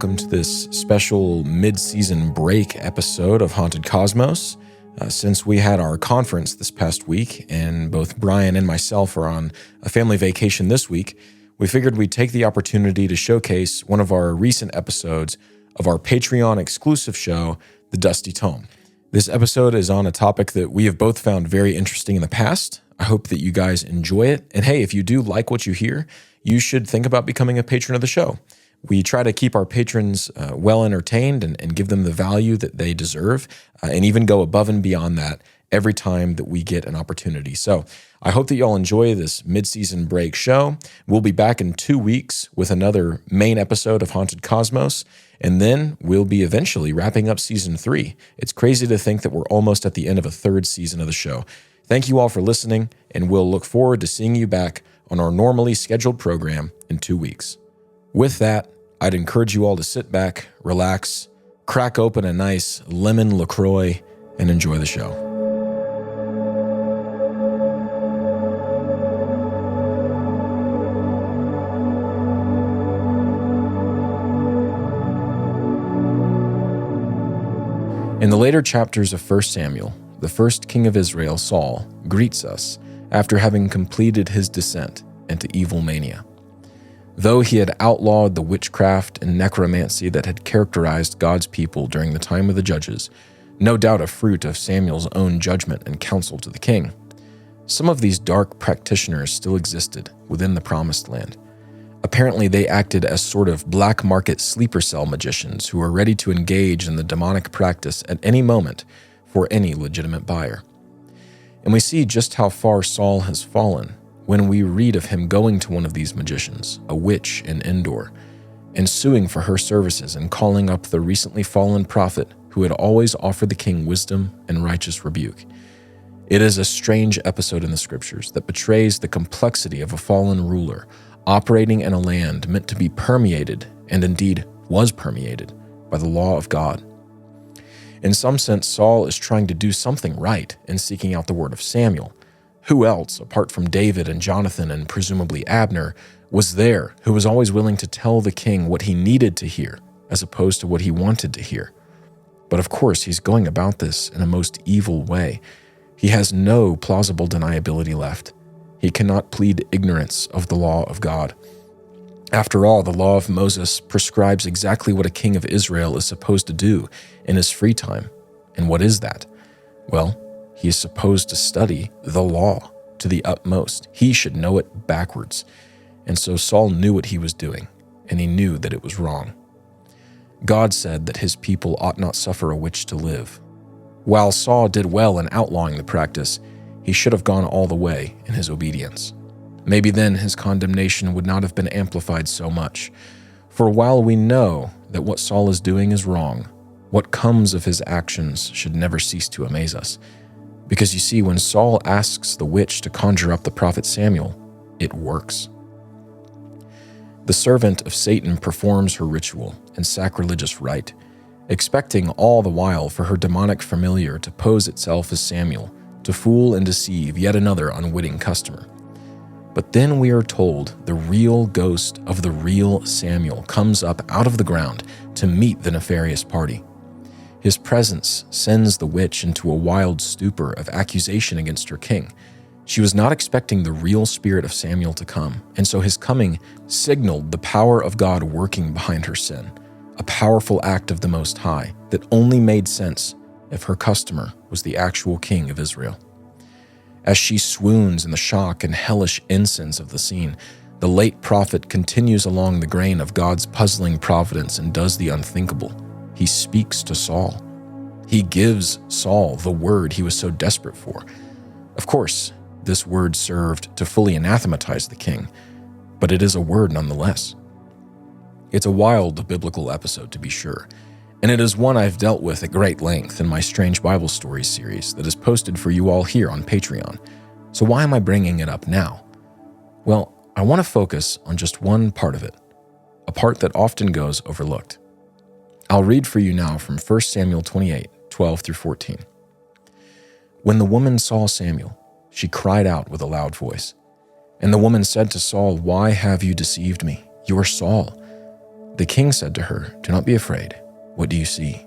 welcome to this special mid-season break episode of Haunted Cosmos. Since we had our conference this past week, and both Brian and myself are on a family vacation this week, we figured we'd take the opportunity to showcase one of our recent episodes of our Patreon exclusive show, The Dusty Tome. This episode is on a topic that we have both found very interesting in the past. I hope that you guys enjoy it. And hey, if you do like what you hear, you should think about becoming a patron of the show. We try to keep our patrons well entertained and give them the value that they deserve, and even go above and beyond that every time that we get an opportunity. So I hope that y'all enjoy this mid-season break show. We'll be back in 2 weeks with another main episode of Haunted Cosmos, and then we'll be eventually wrapping up season 3. It's crazy to think that we're almost at the end of a 3rd season of the show. Thank you all for listening, and we'll look forward to seeing you back on our normally scheduled program in 2 weeks. With that, I'd encourage you all to sit back, relax, crack open a nice lemon LaCroix, and enjoy the show. In the later chapters of 1 Samuel, the first king of Israel, Saul, greets us after having completed his descent into evil mania. Though he had outlawed the witchcraft and necromancy that had characterized God's people during the time of the judges, no doubt a fruit of Samuel's own judgment and counsel to the king, some of these dark practitioners still existed within the Promised Land. Apparently, they acted as sort of black market sleeper cell magicians who were ready to engage in the demonic practice at any moment for any legitimate buyer. And we see just how far Saul has fallen when we read of him going to one of these magicians, a witch in Endor, and suing for her services and calling up the recently fallen prophet who had always offered the king wisdom and righteous rebuke. It is a strange episode in the scriptures that betrays the complexity of a fallen ruler operating in a land meant to be permeated, and indeed was permeated, by the law of God. In some sense, Saul is trying to do something right in seeking out the word of Samuel. Who else, apart from David and Jonathan and presumably Abner, was there who was always willing to tell the king what he needed to hear as opposed to what he wanted to hear? But of course, he's going about this in a most evil way. He has no plausible deniability left. He cannot plead ignorance of the law of God. After all, the law of Moses prescribes exactly what a king of Israel is supposed to do in his free time. And what is that? Well, he is supposed to study the law to the utmost. He should know it backwards. And so Saul knew what he was doing, and he knew that it was wrong. God said that his people ought not suffer a witch to live. While Saul did well in outlawing the practice, he should have gone all the way in his obedience. Maybe then his condemnation would not have been amplified so much. For while we know that what Saul is doing is wrong, what comes of his actions should never cease to amaze us. Because you see, when Saul asks the witch to conjure up the prophet Samuel, it works. The servant of Satan performs her ritual and sacrilegious rite, expecting all the while for her demonic familiar to pose itself as Samuel, to fool and deceive yet another unwitting customer. But then we are told the real ghost of the real Samuel comes up out of the ground to meet the nefarious party. His presence sends the witch into a wild stupor of accusation against her king. She was not expecting the real spirit of Samuel to come, and so his coming signaled the power of God working behind her sin, a powerful act of the Most High that only made sense if her customer was the actual king of Israel. As she swoons in the shock and hellish incense of the scene, the late prophet continues along the grain of God's puzzling providence and does the unthinkable. He speaks to Saul. He gives Saul the word he was so desperate for. Of course, this word served to fully anathematize the king, but it is a word nonetheless. It's a wild biblical episode, to be sure, and it is one I've dealt with at great length in my Strange Bible Stories series that is posted for you all here on Patreon. So why am I bringing it up now? Well, I want to focus on just one part of it, a part that often goes overlooked. I'll read for you now from 1 Samuel 28, 12 through 14. When the woman saw Samuel, she cried out with a loud voice. And the woman said to Saul, "Why have you deceived me? You are Saul." The king said to her, "Do not be afraid. What do you see?"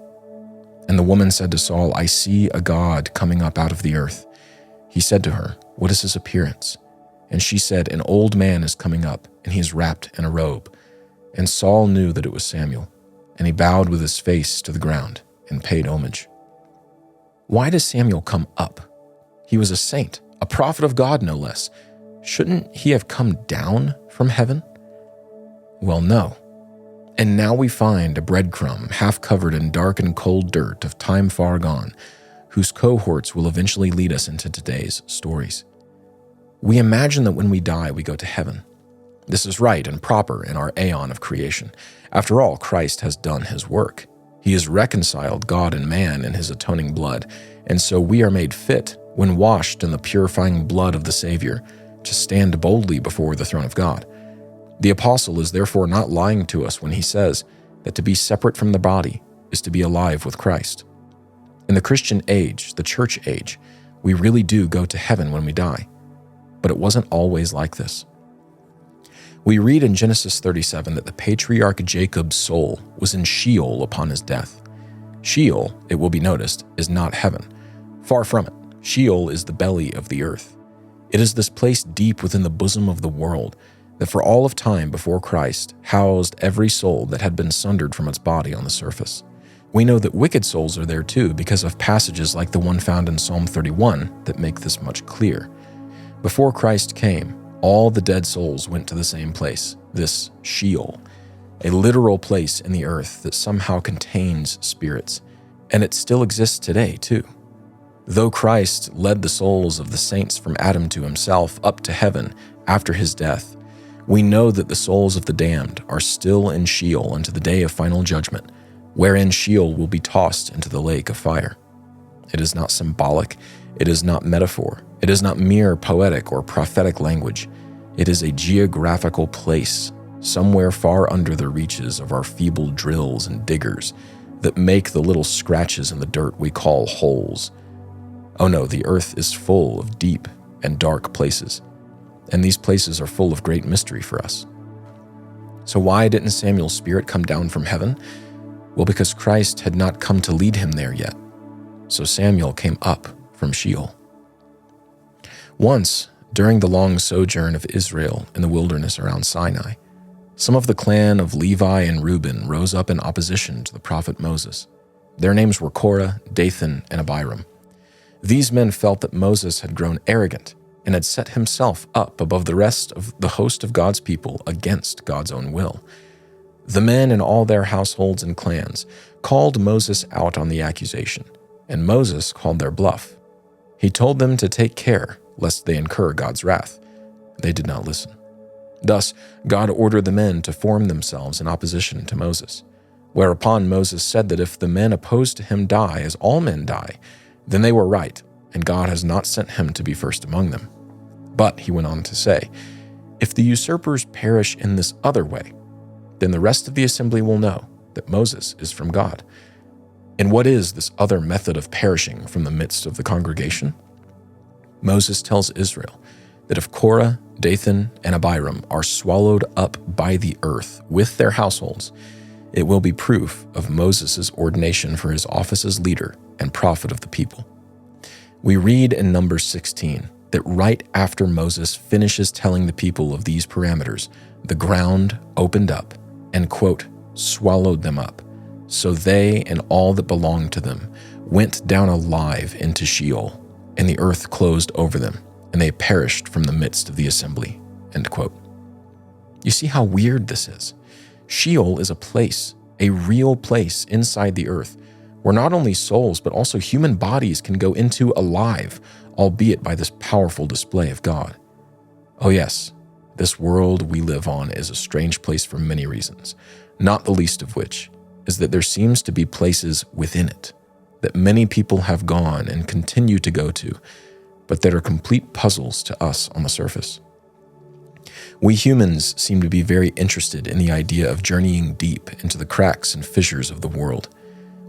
And the woman said to Saul, "I see a god coming up out of the earth." He said to her, "What is his appearance?" And she said, "An old man is coming up, and he is wrapped in a robe." And Saul knew that it was Samuel, and he bowed with his face to the ground and paid homage. Why does Samuel come up? He was a saint, a prophet of God no less. Shouldn't he have come down from heaven? Well, no. And now we find a breadcrumb half covered in dark and cold dirt of time far gone, whose cohorts will eventually lead us into today's stories. We imagine that when we die, we go to heaven. This is right and proper in our aeon of creation. After all, Christ has done his work. He has reconciled God and man in his atoning blood, and so we are made fit, when washed in the purifying blood of the Savior, to stand boldly before the throne of God. The apostle is therefore not lying to us when he says that to be separate from the body is to be alive with Christ. In the Christian age, the church age, we really do go to heaven when we die. But it wasn't always like this. We read in Genesis 37 that the patriarch Jacob's soul was in Sheol upon his death. Sheol, it will be noticed, is not heaven. Far from it. Sheol is the belly of the earth. It is this place deep within the bosom of the world that for all of time before Christ housed every soul that had been sundered from its body on the surface. We know that wicked souls are there too because of passages like the one found in Psalm 31 that make this much clear. Before Christ came, all the dead souls went to the same place, this Sheol, a literal place in the earth that somehow contains spirits, and it still exists today too. Though Christ led the souls of the saints from Adam to himself up to heaven after his death, we know that the souls of the damned are still in Sheol unto the day of final judgment, wherein Sheol will be tossed into the lake of fire. It is not symbolic, it is not metaphor, it is not mere poetic or prophetic language. It is a geographical place, somewhere far under the reaches of our feeble drills and diggers that make the little scratches in the dirt we call holes. Oh no, the earth is full of deep and dark places, and these places are full of great mystery for us. So why didn't Samuel's spirit come down from heaven? Well, because Christ had not come to lead him there yet. So Samuel came up from Sheol. Once, during the long sojourn of Israel in the wilderness around Sinai, some of the clan of Levi and Reuben rose up in opposition to the prophet Moses. Their names were Korah, Dathan, and Abiram. These men felt that Moses had grown arrogant and had set himself up above the rest of the host of God's people against God's own will. The men in all their households and clans called Moses out on the accusation, and Moses called their bluff. He told them to take care lest they incur God's wrath. They did not listen. Thus, God ordered the men to form themselves in opposition to Moses, whereupon Moses said that if the men opposed to him die as all men die, then they were right, and God has not sent him to be first among them. But, he went on to say, if the usurpers perish in this other way, then the rest of the assembly will know that Moses is from God. And what is this other method of perishing from the midst of the congregation? Moses tells Israel that if Korah, Dathan, and Abiram are swallowed up by the earth with their households, it will be proof of Moses' ordination for his office as leader and prophet of the people. We read in Numbers 16 that right after Moses finishes telling the people of these parameters, the ground opened up and, quote, swallowed them up. So they and all that belonged to them went down alive into Sheol, and the earth closed over them, and they perished from the midst of the assembly, end quote. You see how weird this is? Sheol is a place, a real place inside the earth, where not only souls but also human bodies can go into alive, albeit by this powerful display of God. Oh yes, this world we live on is a strange place for many reasons, not the least of which is that there seems to be places within it that many people have gone and continue to go to, but that are complete puzzles to us on the surface. We humans seem to be very interested in the idea of journeying deep into the cracks and fissures of the world.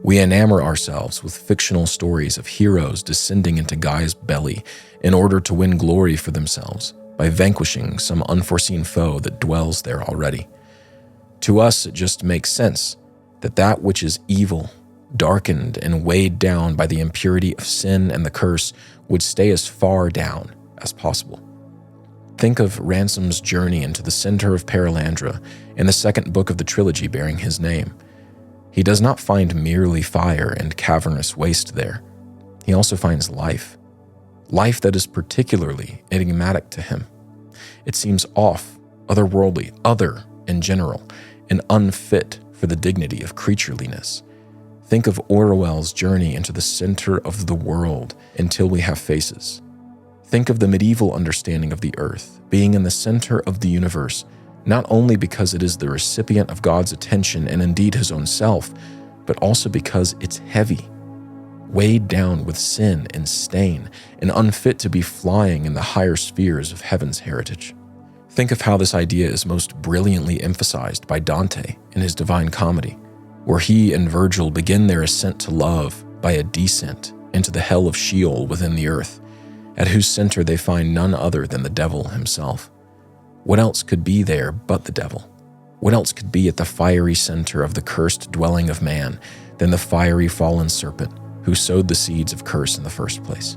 We enamor ourselves with fictional stories of heroes descending into Gaia's belly in order to win glory for themselves by vanquishing some unforeseen foe that dwells there already. To us, it just makes sense that that which is evil, darkened and weighed down by the impurity of sin and the curse, would stay as far down as possible. Think of Ransom's journey into the center of Paralandra in the second book of the trilogy bearing his name. He does not find merely fire and cavernous waste there. He also finds life. Life that is particularly enigmatic to him. It seems off, otherworldly, other in general, and unfit for the dignity of creatureliness. Think of Orwell's journey into the center of the world until we have faces. Think of the medieval understanding of the earth being in the center of the universe, not only because it is the recipient of God's attention and indeed his own self, but also because it's heavy, weighed down with sin and stain, and unfit to be flying in the higher spheres of heaven's heritage. Think of how this idea is most brilliantly emphasized by Dante in his Divine Comedy, where he and Virgil begin their ascent to love by a descent into the hell of Sheol within the earth, at whose center they find none other than the devil himself. What else could be there but the devil? What else could be at the fiery center of the cursed dwelling of man than the fiery fallen serpent who sowed the seeds of curse in the first place?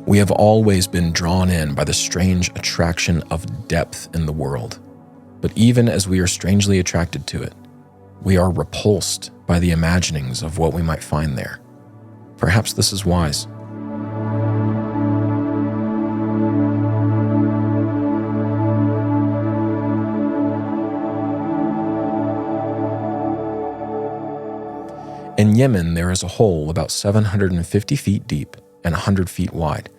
We have always been drawn in by the strange attraction of depth in the world, but even as we are strangely attracted to it, we are repulsed by the imaginings of what we might find there. Perhaps this is wise. In Yemen, there is a hole about 750 feet deep and 100 feet wide.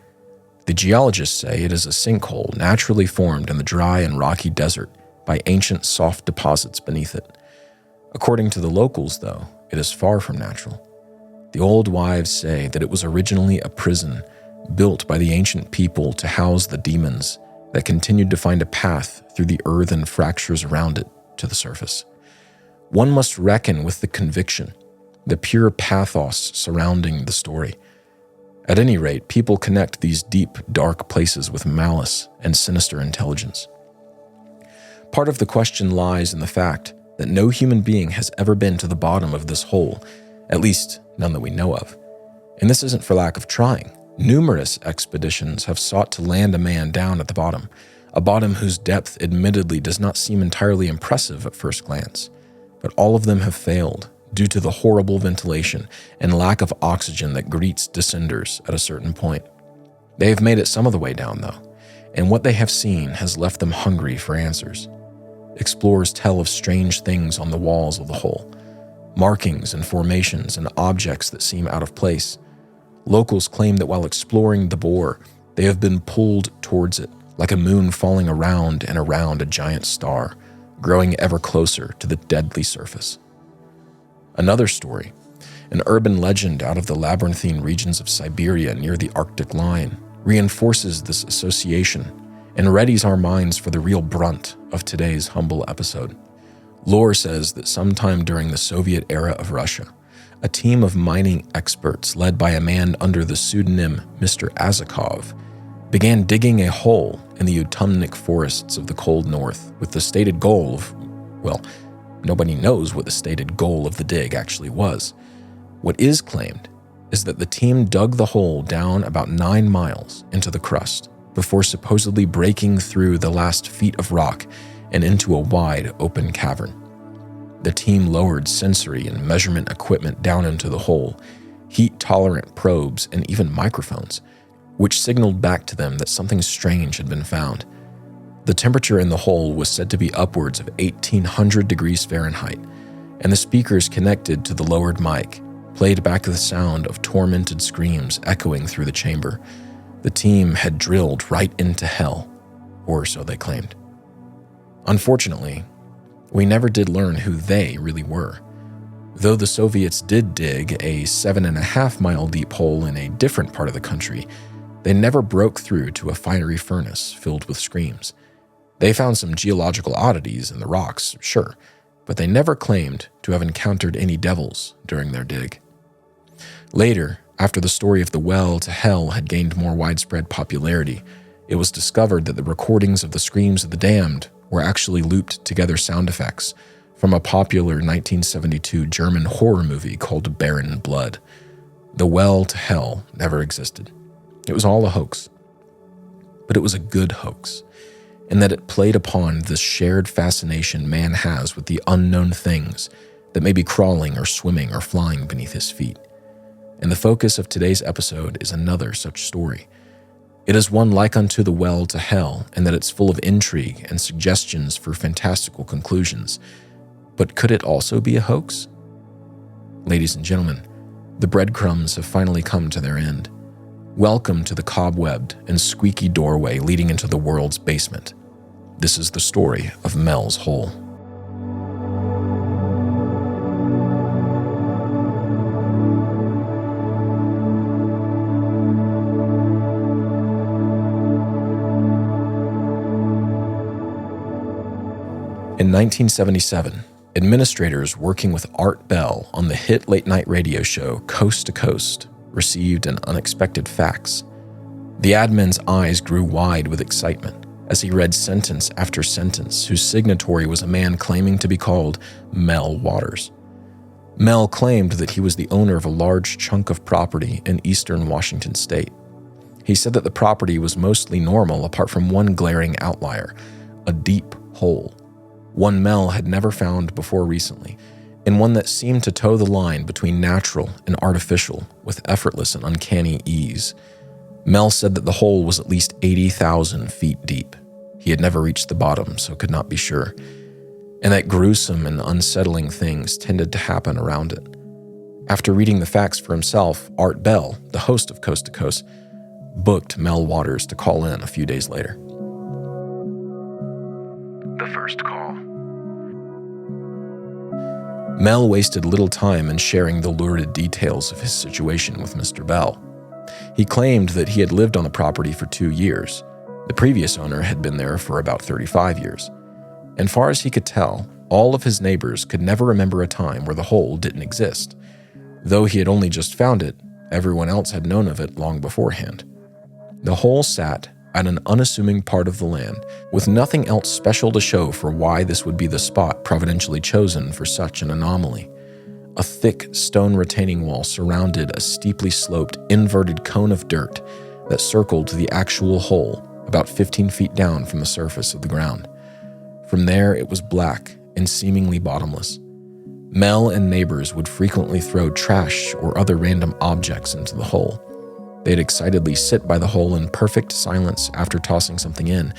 The geologists say it is a sinkhole naturally formed in the dry and rocky desert by ancient soft deposits beneath it. According to the locals, though, it is far from natural. The old wives say that it was originally a prison built by the ancient people to house the demons that continued to find a path through the earthen fractures around it to the surface. One must reckon with the conviction, the pure pathos surrounding the story. At any rate, people connect these deep, dark places with malice and sinister intelligence. Part of the question lies in the fact that no human being has ever been to the bottom of this hole, at least none that we know of. And this isn't for lack of trying. Numerous expeditions have sought to land a man down at the bottom, a bottom whose depth admittedly does not seem entirely impressive at first glance. But all of them have failed due to the horrible ventilation and lack of oxygen that greets descenders at a certain point. They have made it some of the way down, though, and what they have seen has left them hungry for answers. Explorers tell of strange things on the walls of the hole, markings and formations and objects that seem out of place. Locals claim that while exploring the bore, they have been pulled towards it, like a moon falling around and around a giant star, growing ever closer to the deadly surface. Another story, an urban legend out of the labyrinthine regions of Siberia near the Arctic line, reinforces this association and readies our minds for the real brunt of today's humble episode. Lore says that sometime during the Soviet era of Russia, a team of mining experts led by a man under the pseudonym Mr. Azakov began digging a hole in the autumnic forests of the cold north with the stated goal of, well, nobody knows what the stated goal of the dig actually was. What is claimed is that the team dug the hole down about 9 miles into the crust before supposedly breaking through the last feet of rock and into a wide open cavern. The team lowered sensory and measurement equipment down into the hole, heat-tolerant probes, and even microphones, which signaled back to them that something strange had been found. The temperature in the hole was said to be upwards of 1,800 degrees Fahrenheit, and the speakers connected to the lowered mic played back the sound of tormented screams echoing through the chamber. The team had drilled right into hell, or so they claimed. Unfortunately, we never did learn who they really were. Though the Soviets did dig a 7.5-mile deep hole in a different part of the country, they never broke through to a fiery furnace filled with screams. They found some geological oddities in the rocks, sure, but they never claimed to have encountered any devils during their dig. Later, after the story of the well to hell had gained more widespread popularity, it was discovered that the recordings of the screams of the damned were actually looped together sound effects from a popular 1972 German horror movie called Barren Blood. The well to hell never existed. It was all a hoax. But it was a good hoax, in that it played upon the shared fascination man has with the unknown things that may be crawling or swimming or flying beneath his feet. And the focus of today's episode is another such story. It is one like unto the well to hell, in that it's full of intrigue and suggestions for fantastical conclusions. But could it also be a hoax? Ladies and gentlemen, the breadcrumbs have finally come to their end. Welcome to the cobwebbed and squeaky doorway leading into the world's basement. This is the story of Mel's Hole. In 1977, administrators working with Art Bell on the hit late-night radio show Coast to Coast received an unexpected fax. The admin's eyes grew wide with excitement as he read sentence after sentence whose signatory was a man claiming to be called Mel Waters. Mel claimed that he was the owner of a large chunk of property in eastern Washington state. He said that the property was mostly normal apart from one glaring outlier, a deep hole. One Mel had never found before recently, and one that seemed to toe the line between natural and artificial with effortless and uncanny ease. Mel said that the hole was at least 80,000 feet deep. He had never reached the bottom, so could not be sure, and that gruesome and unsettling things tended to happen around it. After reading the facts for himself, Art Bell, the host of Coast to Coast, booked Mel Waters to call in a few days later. The first call. Mel wasted little time in sharing the lurid details of his situation with Mr. Bell. He claimed that he had lived on the property for 2 years. The previous owner had been there for about 35 years. And far as he could tell, all of his neighbors could never remember a time where the hole didn't exist. Though he had only just found it, everyone else had known of it long beforehand. The hole sat at an unassuming part of the land, with nothing else special to show for why this would be the spot providentially chosen for such an anomaly. A thick stone retaining wall surrounded a steeply sloped, inverted cone of dirt that circled the actual hole about 15 feet down from the surface of the ground. From there, it was black and seemingly bottomless. Mel and neighbors would frequently throw trash or other random objects into the hole. They'd excitedly sit by the hole in perfect silence after tossing something in,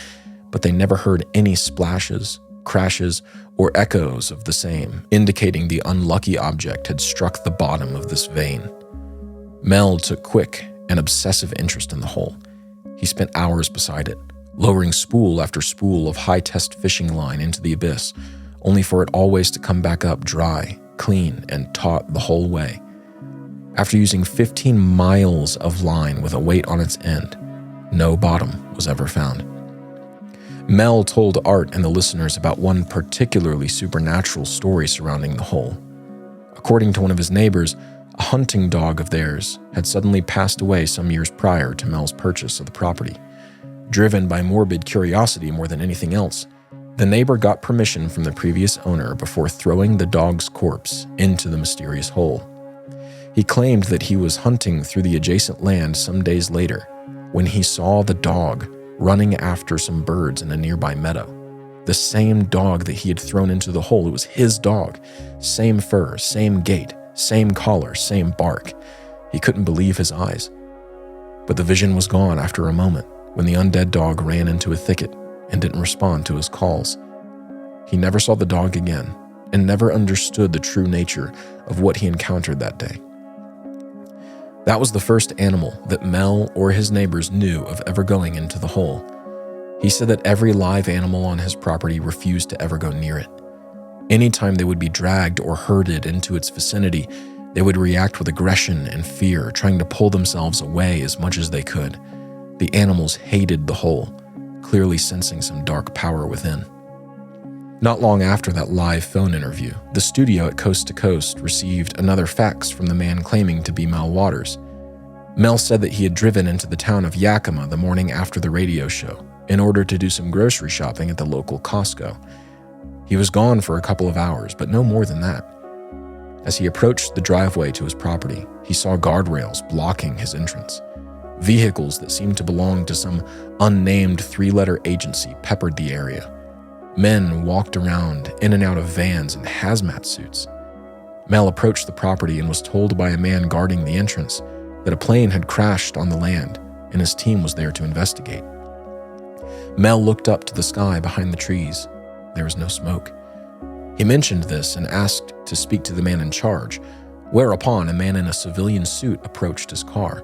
but they never heard any splashes, crashes, or echoes of the same, indicating the unlucky object had struck the bottom of this vein. Mel took quick and obsessive interest in the hole. He spent hours beside it, lowering spool after spool of high-test fishing line into the abyss, only for it always to come back up dry, clean, and taut the whole way. After using 15 miles of line with a weight on its end, no bottom was ever found. Mel told Art and the listeners about one particularly supernatural story surrounding the hole. According to one of his neighbors, a hunting dog of theirs had suddenly passed away some years prior to Mel's purchase of the property. Driven by morbid curiosity more than anything else, the neighbor got permission from the previous owner before throwing the dog's corpse into the mysterious hole. He claimed that he was hunting through the adjacent land some days later when he saw the dog running after some birds in a nearby meadow. The same dog that he had thrown into the hole, it was his dog. Same fur, same gait, same collar, same bark. He couldn't believe his eyes. But the vision was gone after a moment when the undead dog ran into a thicket and didn't respond to his calls. He never saw the dog again and never understood the true nature of what he encountered that day. That was the first animal that Mel or his neighbors knew of ever going into the hole. He said that every live animal on his property refused to ever go near it. Anytime they would be dragged or herded into its vicinity, they would react with aggression and fear, trying to pull themselves away as much as they could. The animals hated the hole, clearly sensing some dark power within. Not long after that live phone interview, the studio at Coast to Coast received another fax from the man claiming to be Mel Waters. Mel said that he had driven into the town of Yakima the morning after the radio show in order to do some grocery shopping at the local Costco. He was gone for a couple of hours, but no more than that. As he approached the driveway to his property, he saw guardrails blocking his entrance. Vehicles that seemed to belong to some unnamed 3-letter agency peppered the area. Men walked around in and out of vans in hazmat suits. Mel approached the property and was told by a man guarding the entrance that a plane had crashed on the land and his team was there to investigate. Mel looked up to the sky behind the trees. There was no smoke. He mentioned this and asked to speak to the man in charge, whereupon a man in a civilian suit approached his car.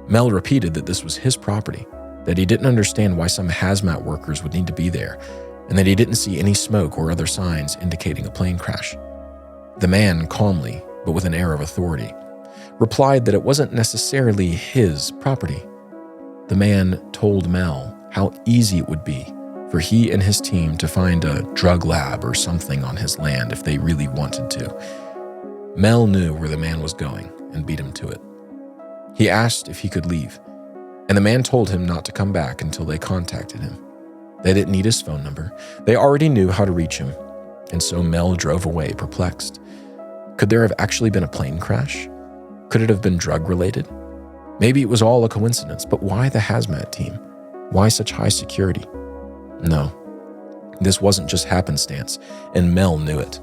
Mel repeated that this was his property, that he didn't understand why some hazmat workers would need to be there, and that he didn't see any smoke or other signs indicating a plane crash. The man, calmly, but with an air of authority, replied that it wasn't necessarily his property. The man told Mel how easy it would be for he and his team to find a drug lab or something on his land if they really wanted to. Mel knew where the man was going and beat him to it. He asked if he could leave, and the man told him not to come back until they contacted him. They didn't need his phone number. They already knew how to reach him, and so Mel drove away perplexed. Could there have actually been a plane crash? Could it have been drug-related? Maybe it was all a coincidence, but why the hazmat team? Why such high security? No, this wasn't just happenstance, and Mel knew it.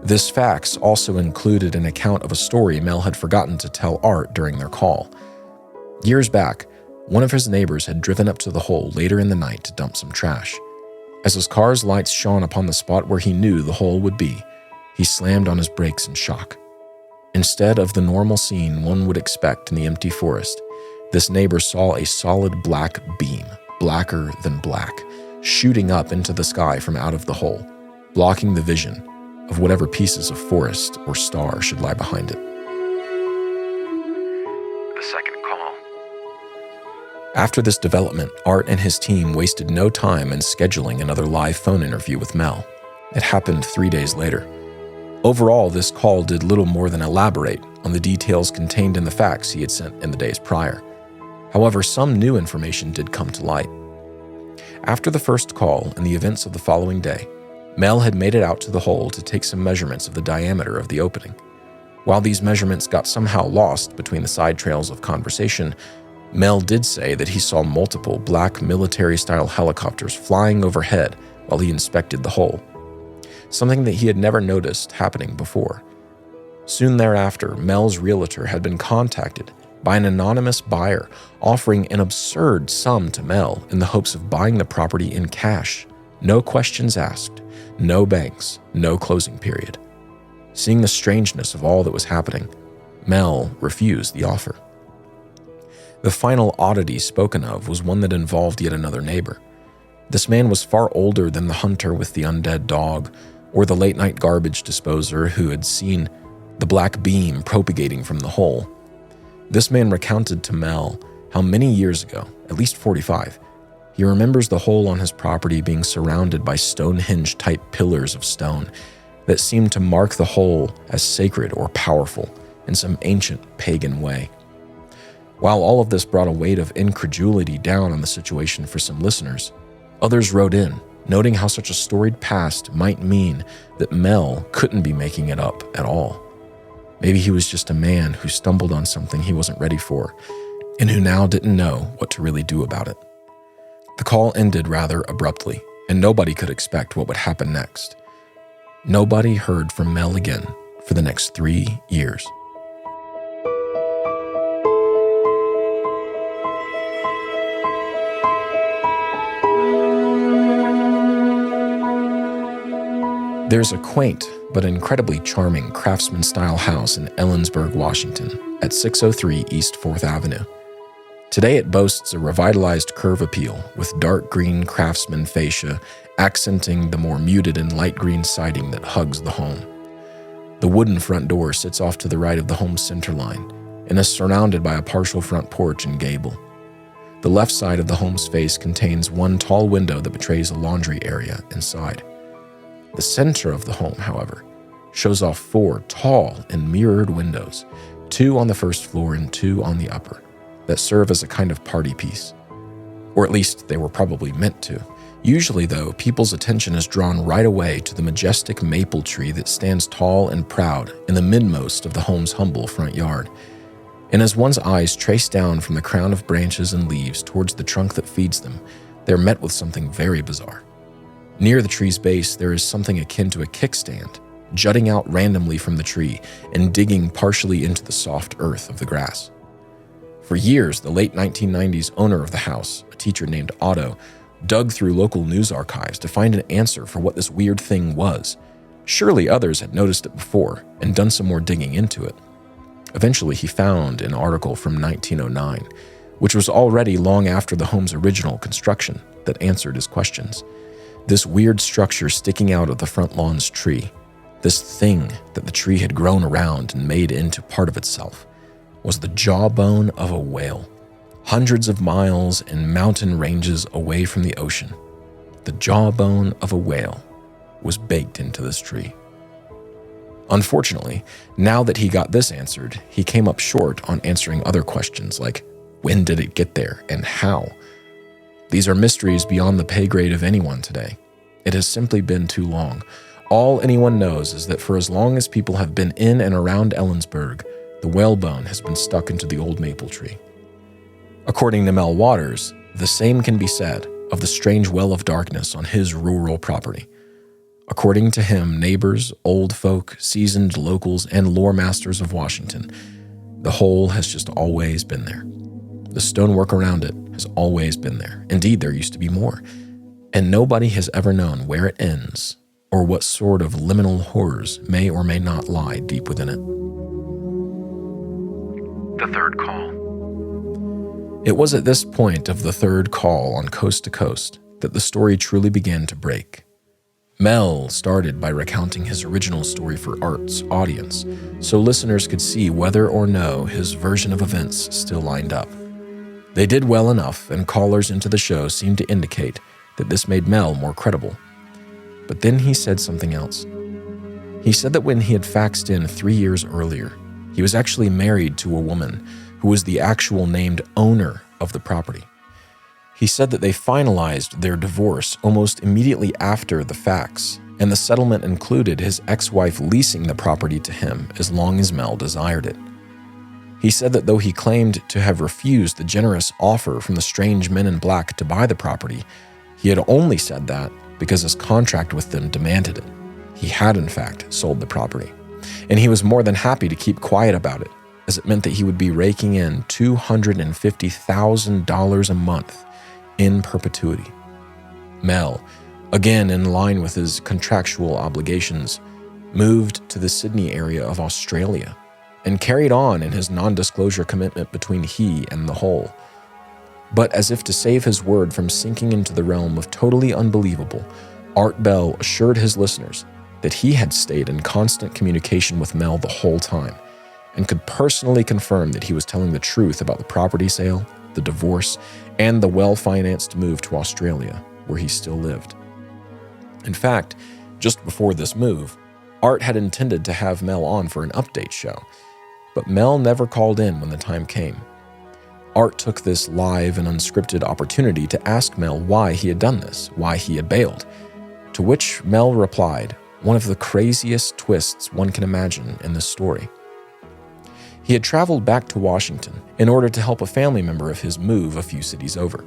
This fax also included an account of a story Mel had forgotten to tell Art during their call. Years back, one of his neighbors had driven up to the hole later in the night to dump some trash. As his car's lights shone upon the spot where he knew the hole would be, he slammed on his brakes in shock. Instead of the normal scene one would expect in the empty forest, this neighbor saw a solid black beam, blacker than black, shooting up into the sky from out of the hole, blocking the vision of whatever pieces of forest or star should lie behind it. The second call. After this development, Art and his team wasted no time in scheduling another live phone interview with Mel. It happened 3 days later. Overall, this call did little more than elaborate on the details contained in the fax he had sent in the days prior. However, some new information did come to light. After the first call and the events of the following day, Mel had made it out to the hole to take some measurements of the diameter of the opening. While these measurements got somehow lost between the side trails of conversation, Mel did say that he saw multiple black military-style helicopters flying overhead while he inspected the hole, something that he had never noticed happening before. Soon thereafter, Mel's realtor had been contacted by an anonymous buyer offering an absurd sum to Mel in the hopes of buying the property in cash. No questions asked, no banks, no closing period. Seeing the strangeness of all that was happening, Mel refused the offer. The final oddity spoken of was one that involved yet another neighbor. This man was far older than the hunter with the undead dog or the late-night garbage disposer who had seen the black beam propagating from the hole. This man recounted to Mel how many years ago, at least 45, he remembers the hole on his property being surrounded by Stonehenge-type pillars of stone that seemed to mark the hole as sacred or powerful in some ancient pagan way. While all of this brought a weight of incredulity down on the situation for some listeners, others wrote in, noting how such a storied past might mean that Mel couldn't be making it up at all. Maybe he was just a man who stumbled on something he wasn't ready for, and who now didn't know what to really do about it. The call ended rather abruptly, and nobody could expect what would happen next. Nobody heard from Mel again for the next 3 years. There's a quaint but incredibly charming craftsman-style house in Ellensburg, Washington, at 603 East 4th Avenue. Today it boasts a revitalized curve appeal with dark green craftsman fascia accenting the more muted and light green siding that hugs the home. The wooden front door sits off to the right of the home's center line and is surrounded by a partial front porch and gable. The left side of the home's face contains one tall window that betrays a laundry area inside. The center of the home, however, shows off 4 tall and mirrored windows, 2 on the first floor and 2 on the upper, that serve as a kind of party piece. Or at least they were probably meant to. Usually, though, people's attention is drawn right away to the majestic maple tree that stands tall and proud in the midmost of the home's humble front yard. And as one's eyes trace down from the crown of branches and leaves towards the trunk that feeds them, they're met with something very bizarre. Near the tree's base, there is something akin to a kickstand, jutting out randomly from the tree and digging partially into the soft earth of the grass. For years, the late 1990s owner of the house, a teacher named Otto, dug through local news archives to find an answer for what this weird thing was. Surely others had noticed it before and done some more digging into it. Eventually, he found an article from 1909, which was already long after the home's original construction, that answered his questions. This weird structure sticking out of the front lawn's tree, this thing that the tree had grown around and made into part of itself, was the jawbone of a whale. Hundreds of miles and mountain ranges away from the ocean, the jawbone of a whale was baked into this tree. Unfortunately, now that he got this answered, he came up short on answering other questions like, when did it get there and how? These are mysteries beyond the pay grade of anyone today. It has simply been too long. All anyone knows is that for as long as people have been in and around Ellensburg, the whalebone has been stuck into the old maple tree. According to Mel Waters, the same can be said of the strange well of darkness on his rural property. According to him, neighbors, old folk, seasoned locals, and lore masters of Washington, the hole has just always been there. The stonework around it has always been there. Indeed, there used to be more. And nobody has ever known where it ends or what sort of liminal horrors may or may not lie deep within it. The Third Call. It was at this point of the third call on Coast to Coast that the story truly began to break. Mel started by recounting his original story for Art's audience, so listeners could see whether or no his version of events still lined up. They did well enough, and callers into the show seemed to indicate that this made Mel more credible. But then he said something else. He said that when he had faxed in 3 years earlier, he was actually married to a woman who was the actual named owner of the property. He said that they finalized their divorce almost immediately after the fax, and the settlement included his ex-wife leasing the property to him as long as Mel desired it. He said that though he claimed to have refused the generous offer from the strange men in black to buy the property, he had only said that because his contract with them demanded it. He had, in fact, sold the property, and he was more than happy to keep quiet about it, as it meant that he would be raking in $250,000 a month in perpetuity. Mel, again in line with his contractual obligations, moved to the Sydney area of Australia and carried on in his non-disclosure commitment between he and the whole. But as if to save his word from sinking into the realm of totally unbelievable, Art Bell assured his listeners that he had stayed in constant communication with Mel the whole time and could personally confirm that he was telling the truth about the property sale, the divorce, and the well-financed move to Australia, where he still lived. In fact, just before this move, Art had intended to have Mel on for an update show, but Mel never called in when the time came. Art took this live and unscripted opportunity to ask Mel why he had done this, why he had bailed, to which Mel replied, one of the craziest twists one can imagine in this story. He had traveled back to Washington in order to help a family member of his move a few cities over.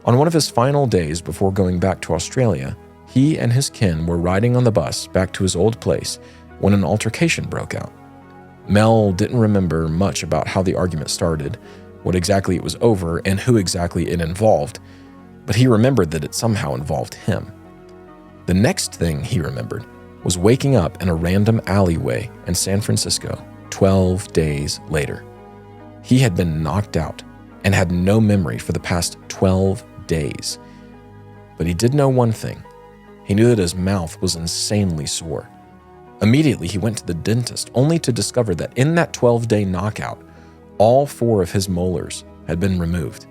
On one of his final days before going back to Australia, he and his kin were riding on the bus back to his old place when an altercation broke out. Mel didn't remember much about how the argument started, what exactly it was over, and who exactly it involved, but he remembered that it somehow involved him. The next thing he remembered was waking up in a random alleyway in San Francisco 12 days later. He had been knocked out and had no memory for the past 12 days. But he did know one thing. He knew that his mouth was insanely sore. Immediately, he went to the dentist, only to discover that in that 12-day knockout, all 4 of his molars had been removed.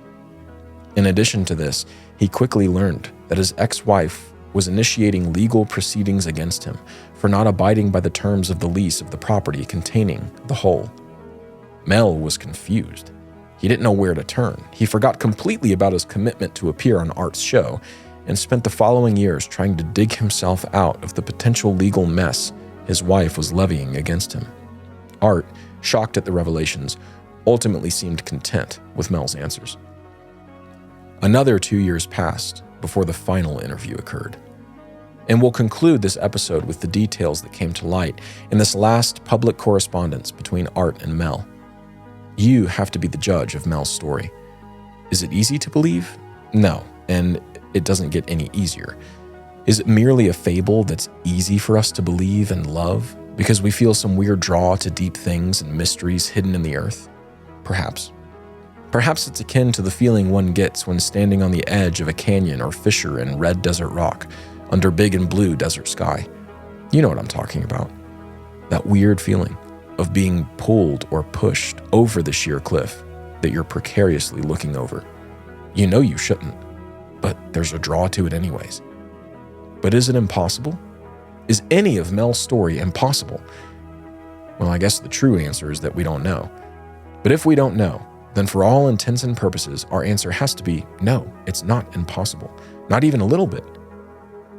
In addition to this, he quickly learned that his ex-wife was initiating legal proceedings against him for not abiding by the terms of the lease of the property containing the hole. Mel was confused. He didn't know where to turn. He forgot completely about his commitment to appear on Art's show, and spent the following years trying to dig himself out of the potential legal mess his wife was levying against him. Art, shocked at the revelations, ultimately seemed content with Mel's answers. Another 2 years passed before the final interview occurred. And we'll conclude this episode with the details that came to light in this last public correspondence between Art and Mel. You have to be the judge of Mel's story. Is it easy to believe? No, and it doesn't get any easier. Is it merely a fable that's easy for us to believe and love because we feel some weird draw to deep things and mysteries hidden in the earth? Perhaps. Perhaps it's akin to the feeling one gets when standing on the edge of a canyon or fissure in red desert rock under big and blue desert sky. You know what I'm talking about. That weird feeling of being pulled or pushed over the sheer cliff that you're precariously looking over. You know you shouldn't, but there's a draw to it anyways. But is it impossible? Is any of Mel's story impossible? Well, I guess the true answer is that we don't know. But if we don't know, then for all intents and purposes, our answer has to be no, it's not impossible. Not even a little bit.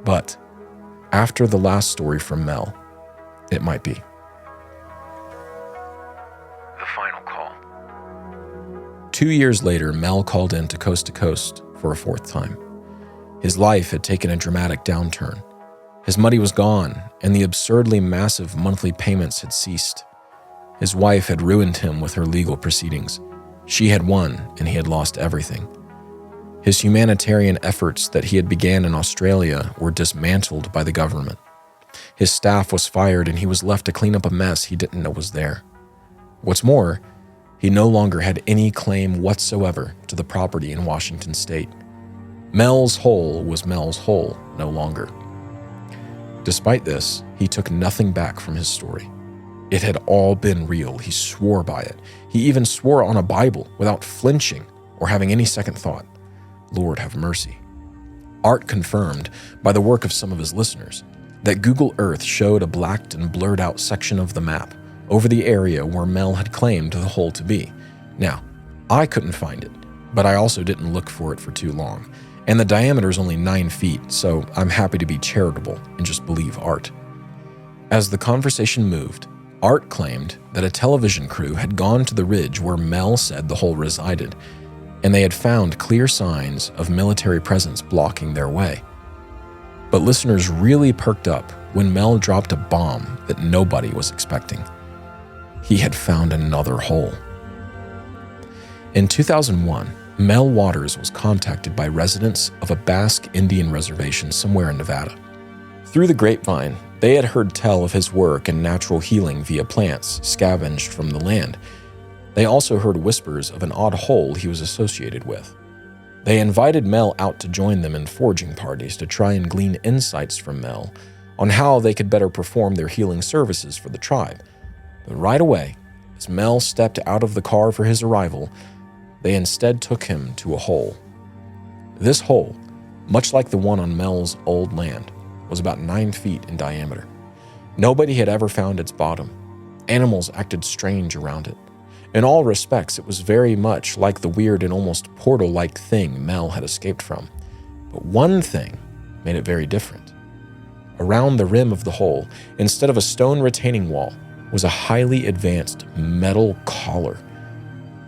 But after the last story from Mel, it might be. The final call. 2 years later, Mel called in to Coast for a fourth time. His life had taken a dramatic downturn. His money was gone, and the absurdly massive monthly payments had ceased. His wife had ruined him with her legal proceedings. She had won, and he had lost everything. His humanitarian efforts that he had began in Australia were dismantled by the government. His staff was fired, and he was left to clean up a mess he didn't know was there. What's more, he no longer had any claim whatsoever to the property in Washington state. Mel's hole was Mel's hole no longer. Despite this, he took nothing back from his story. It had all been real. He swore by it. He even swore on a Bible without flinching or having any second thought. Lord have mercy. Art confirmed, by the work of some of his listeners, that Google Earth showed a blacked and blurred out section of the map over the area where Mel had claimed the hole to be. Now, I couldn't find it, but I also didn't look for it for too long, and the diameter is only 9 feet, so I'm happy to be charitable and just believe Art. As the conversation moved, Art claimed that a television crew had gone to the ridge where Mel said the hole resided, and they had found clear signs of military presence blocking their way. But listeners really perked up when Mel dropped a bomb that nobody was expecting. He had found another hole. In 2001, Mel Waters was contacted by residents of a Basque Indian reservation somewhere in Nevada. Through the grapevine, they had heard tell of his work in natural healing via plants scavenged from the land. They also heard whispers of an odd hole he was associated with. They invited Mel out to join them in foraging parties to try and glean insights from Mel on how they could better perform their healing services for the tribe. But right away, as Mel stepped out of the car for his arrival, they instead took him to a hole. This hole, much like the one on Mel's old land, was about 9 feet in diameter. Nobody had ever found its bottom. Animals acted strange around it. In all respects, it was very much like the weird and almost portal-like thing Mel had escaped from. But one thing made it very different. Around the rim of the hole, instead of a stone retaining wall, was a highly advanced metal collar.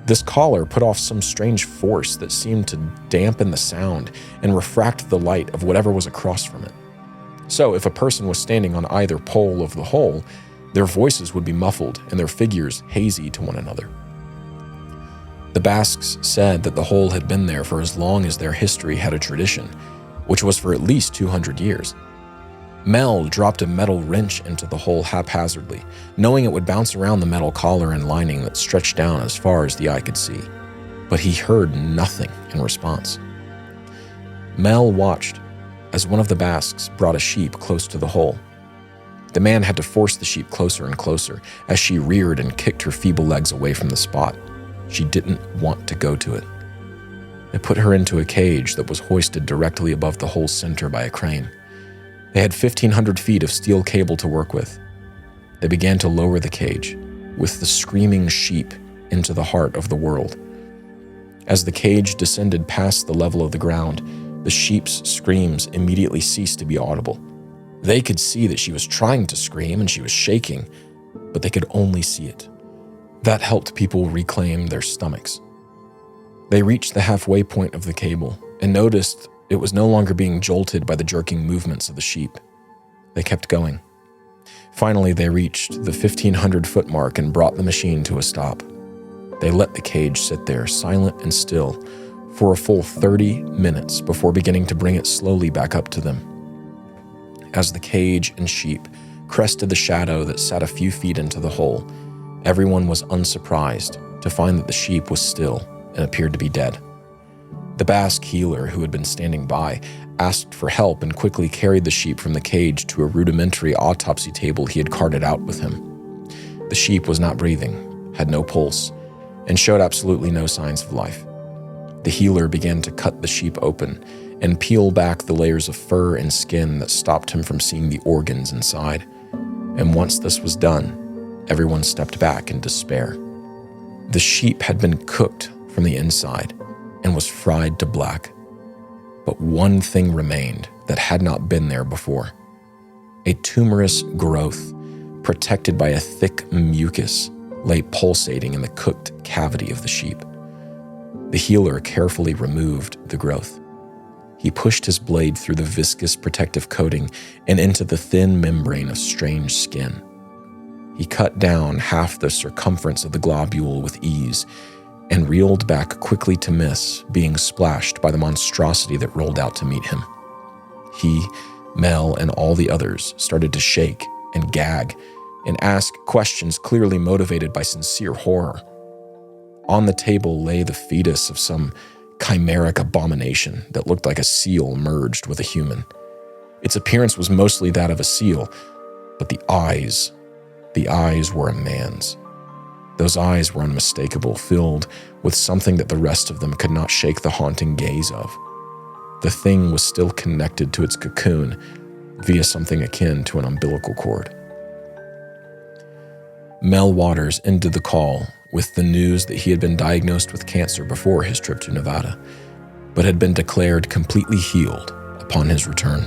This collar put off some strange force that seemed to dampen the sound and refract the light of whatever was across from it. So if a person was standing on either pole of the hole, their voices would be muffled and their figures hazy to one another. The Basques said that the hole had been there for as long as their history had a tradition, which was for at least 200 years. Mel dropped a metal wrench into the hole haphazardly, knowing it would bounce around the metal collar and lining that stretched down as far as the eye could see. But he heard nothing in response. Mel watched as one of the Basques brought a sheep close to the hole. The man had to force the sheep closer and closer as she reared and kicked her feeble legs away from the spot. She didn't want to go to it. They put her into a cage that was hoisted directly above the hole's center by a crane. They had 1,500 feet of steel cable to work with. They began to lower the cage, with the screaming sheep into the heart of the world. As the cage descended past the level of the ground, The sheep's screams immediately ceased to be audible. They could see that she was trying to scream and she was shaking, but they could only see it. That helped people reclaim their stomachs. They reached the halfway point of the cable and noticed it was no longer being jolted by the jerking movements of the sheep. They kept going. Finally, they reached the 1,500-foot mark and brought the machine to a stop. They let the cage sit there, silent and still, for a full 30 minutes before beginning to bring it slowly back up to them. As the cage and sheep crested the shadow that sat a few feet into the hole, everyone was unsurprised to find that the sheep was still and appeared to be dead. The Basque healer, who had been standing by, asked for help and quickly carried the sheep from the cage to a rudimentary autopsy table he had carted out with him. The sheep was not breathing, had no pulse, and showed absolutely no signs of life. The healer began to cut the sheep open and peel back the layers of fur and skin that stopped him from seeing the organs inside. And once this was done, everyone stepped back in despair. The sheep had been cooked from the inside and was fried to black. But one thing remained that had not been there before. A tumorous growth, protected by a thick mucus, lay pulsating in the cooked cavity of the sheep. The healer carefully removed the growth. He pushed his blade through the viscous protective coating and into the thin membrane of strange skin. He cut down half the circumference of the globule with ease and reeled back quickly to miss being splashed by the monstrosity that rolled out to meet him. He, Mel, and all the others started to shake and gag and ask questions clearly motivated by sincere horror. On the table lay the fetus of some chimeric abomination that looked like a seal merged with a human. Its appearance was mostly that of a seal, but the eyes were a man's. Those eyes were unmistakable, filled with something that the rest of them could not shake the haunting gaze of. The thing was still connected to its cocoon via something akin to an umbilical cord. Mel Waters ended the call with the news that he had been diagnosed with cancer before his trip to Nevada, but had been declared completely healed upon his return.